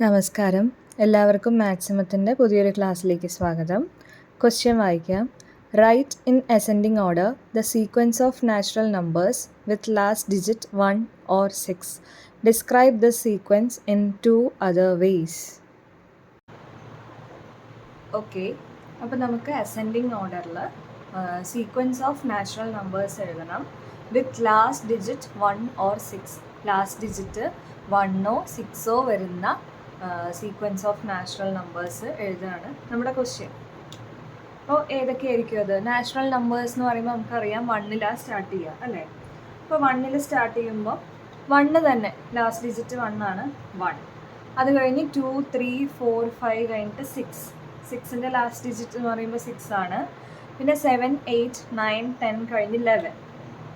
നമസ്കാരം. എല്ലാവർക്കും മാക്സിമത്തിൻ്റെ പുതിയൊരു ക്ലാസ്സിലേക്ക് സ്വാഗതം. ക്വസ്റ്റ്യൻ വായിക്കാം. Write in ascending order the sequence of natural numbers with last digit 1 or 6. Describe the sequence in 2 other ways. Okay, അപ്പോൾ നമുക്ക് അസെൻഡിങ് ഓർഡറിൽ സീക്വൻസ് ഓഫ് നാച്ചുറൽ നമ്പേഴ്സ് എഴുതണം with last digit 1 or 6. Last digit 1 or 6 വരുന്ന sequence of natural numbers എഴുതുകയാണ് നമ്മുടെ question. അപ്പോൾ ഏതൊക്കെയായിരിക്കും അത്? Natural numbers എന്ന് പറയുമ്പോൾ നമുക്കറിയാം 1ലാണ് സ്റ്റാർട്ട് ചെയ്യുക അല്ലേ? അപ്പോൾ 1 സ്റ്റാർട്ട് ചെയ്യുമ്പോൾ 1 തന്നെ ലാസ്റ്റ് ഡിജിറ്റ് 1 ആണ് 1. അത് കഴിഞ്ഞ് 2, 3, 4, 5 കഴിഞ്ഞിട്ട് 6. 6ൻ്റെ ലാസ്റ്റ് ഡിജിറ്റ് എന്ന് പറയുമ്പോൾ 6 ആണ്. പിന്നെ 7, 8, 9, 10 കഴിഞ്ഞ് 11.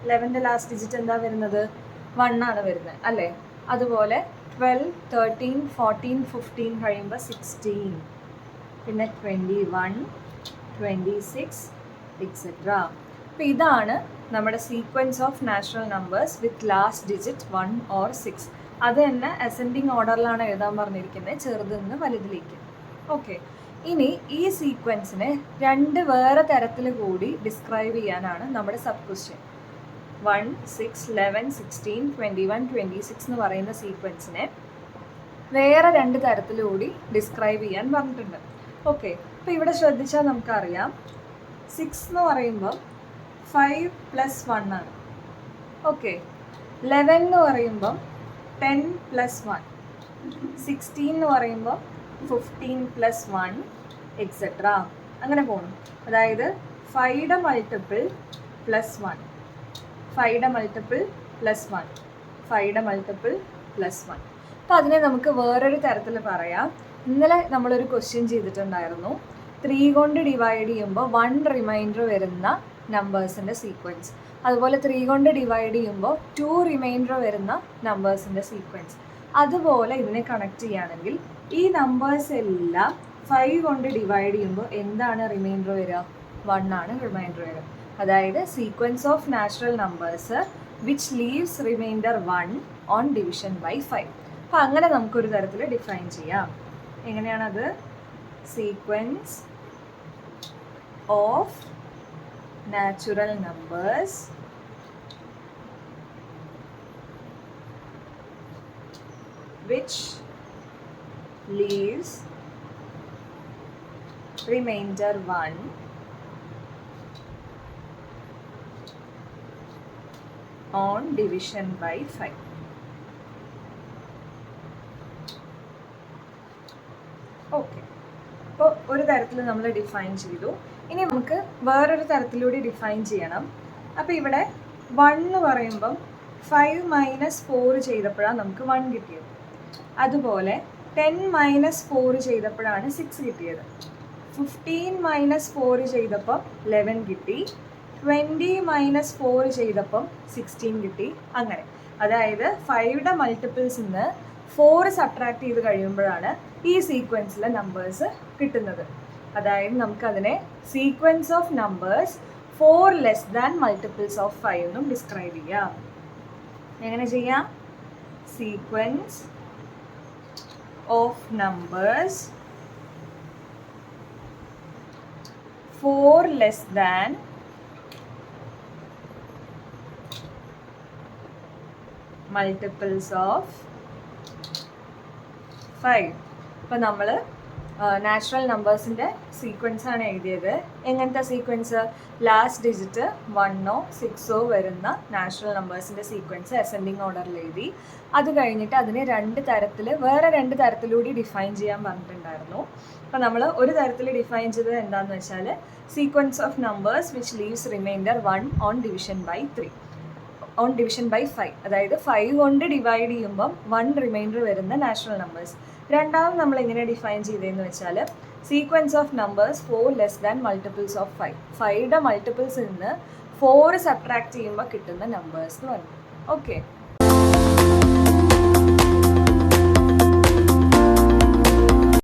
11ൻ്റെ ലാസ്റ്റ് ഡിജിറ്റ് എന്താ വരുന്നത്? 1 ആണ് വരുന്നത് അല്ലേ? അതുപോലെ 12, 13, 14, 15 കഴിയുമ്പോൾ 16. പിന്നെ 21, 26 എക്സെട്ര. അപ്പോൾ ഇതാണ് നമ്മുടെ sequence of natural numbers with last digit 1 or 6. അത് തന്നെ അസെൻഡിങ് ഓർഡറിലാണ് എഴുതാൻ പറഞ്ഞിരിക്കുന്നത്, ചെറുതിൽ നിന്ന് വലുതിലേക്ക്. ഓക്കെ, ഇനി ഈ സീക്വൻസിനെ 2 വേറെ തരത്തിൽ കൂടി ഡിസ്ക്രൈബ് ചെയ്യാനാണ് നമ്മുടെ സബ് ക്വസ്റ്റ്യൻ. 1, 6, 11, 16, 21, 26 എന്ന് പറയുന്ന സീക്വൻസിനെ വേറെ 2 തരത്തിലൂടി ഡിസ്ക്രൈബ് ചെയ്യാൻ പറഞ്ഞിട്ടുണ്ട്. ഓക്കെ, അപ്പോൾ ഇവിടെ ശ്രദ്ധിച്ചാൽ നമുക്കറിയാം 6 എന്ന് പറയുമ്പോൾ 5 + 1 ആണ്. ഓക്കെ, 11 എന്ന് പറയുമ്പോൾ 10 + 1, 16 എന്ന് പറയുമ്പോൾ 15 + 1 എക്സെട്ര. അങ്ങനെ പോകണം. അതായത് 5യുടെ മൾട്ടിപ്പിൾ +1, 5യുടെ മൾട്ടിപ്പിൾ +1, 5യുടെ മൾട്ടിപ്പിൾ +1. അപ്പോൾ അതിനെ നമുക്ക് വേറൊരു തരത്തിൽ പറയാം. ഇന്നലെ നമ്മളൊരു ക്വസ്റ്റ്യൻ ചെയ്തിട്ടുണ്ടായിരുന്നു. 3 കൊണ്ട് ഡിവൈഡ് ചെയ്യുമ്പോൾ 1 റിമൈൻഡർ വരുന്ന നമ്പേഴ്സിൻ്റെ സീക്വൻസ്, അതുപോലെ 3 കൊണ്ട് ഡിവൈഡ് ചെയ്യുമ്പോൾ 2 റിമൈൻഡർ വരുന്ന നമ്പേഴ്സിൻ്റെ സീക്വൻസ്. അതുപോലെ ഇതിനെ കണക്ട് ചെയ്യുകയാണെങ്കിൽ ഈ നമ്പേഴ്സ് എല്ലാം 5 കൊണ്ട് ഡിവൈഡ് ചെയ്യുമ്പോൾ എന്താണ് റിമൈൻഡർ വരിക? 1 ആണ് റിമൈൻഡർ വരിക. അതായത് sequence of natural numbers which leaves remainder 1 on division by 5. അപ്പോൾ അങ്ങനെ നമുക്കൊരു തരത്തിൽ ഡിഫൈൻ ചെയ്യാം. എങ്ങനെയാണത്? Sequence of natural numbers which leaves remainder 1 on division by 5. Okay, അപ്പോൾ ഒരു തരത്തിൽ നമ്മൾ ഡിഫൈൻ ചെയ്തു. ഇനി നമുക്ക് വേറൊരു തരത്തിലൂടെ ഡിഫൈൻ ചെയ്യണം. അപ്പോൾ ഇവിടെ 1 എന്ന് പറയുമ്പം 5 - 4 ചെയ്തപ്പോഴാണ് നമുക്ക് 1 കിട്ടിയത്. അതുപോലെ 10 - 4 ചെയ്തപ്പോഴാണ് 6 കിട്ടിയത്. 15 - 4 ചെയ്തപ്പോൾ 11 കിട്ടി. 20 - 4 ചെയ്തപ്പം 16 കിട്ടി. അങ്ങനെ അതായത് 5യുടെ മൾട്ടിപ്പിൾസിൽ നിന്ന് 4 സബ്ട്രാക്ട് ചെയ്ത് കഴിയുമ്പോഴാണ് ഈ സീക്വൻസിലെ നമ്പേഴ്സ് കിട്ടുന്നത്. അതായത് നമുക്കതിനെ sequence of numbers 4 less than multiples of 5 എന്നും ഡിസ്ക്രൈബ് ചെയ്യാം. എങ്ങനെ ചെയ്യാം? Sequence of numbers 4 less than multiples of 5. ഇപ്പോൾ നമ്മൾ നാച്ചുറൽ നമ്പേഴ്സിൻ്റെ സീക്വൻസ് ആണ് എഴുതിയത്. എങ്ങനത്തെ സീക്വൻസ്? ലാസ്റ്റ് ഡിജിറ്റ് 1 or 6 വരുന്ന നാച്ചുറൽ നമ്പേഴ്സിൻ്റെ സീക്വൻസ് അസെൻഡിങ് ഓർഡറിൽ എഴുതി. അത് കഴിഞ്ഞിട്ട് അതിനെ 2 തരത്തിൽ വേറെ 2 തരത്തിലൂടെ ഡിഫൈൻ ചെയ്യാൻ പറഞ്ഞിട്ടുണ്ടായിരുന്നു. അപ്പോൾ നമ്മൾ ഒരു തരത്തിൽ ഡിഫൈൻ ചെയ്തത് എന്താണെന്ന് വെച്ചാൽ sequence of numbers which leaves remainder 1 on division by 3, on division by 5. അതായത് 5 കൊണ്ട് ഡിവൈഡ് ചെയ്യുമ്പം 1 റിമൈൻഡർ വരുന്ന നാച്ചുറൽ നമ്പേഴ്സ്. രണ്ടാമത് നമ്മൾ എങ്ങനെ ഡിഫൈൻ ചെയ്തതെന്ന് വെച്ചാൽ sequence of numbers 4 less than multiples of 5. 5യുടെ മൾട്ടിപ്പിൾസിൽ നിന്ന് 4 സബ്ട്രാക്ട് ചെയ്യുമ്പോൾ കിട്ടുന്ന നമ്പേഴ്സ് എന്ന് പറഞ്ഞു. ഓക്കെ,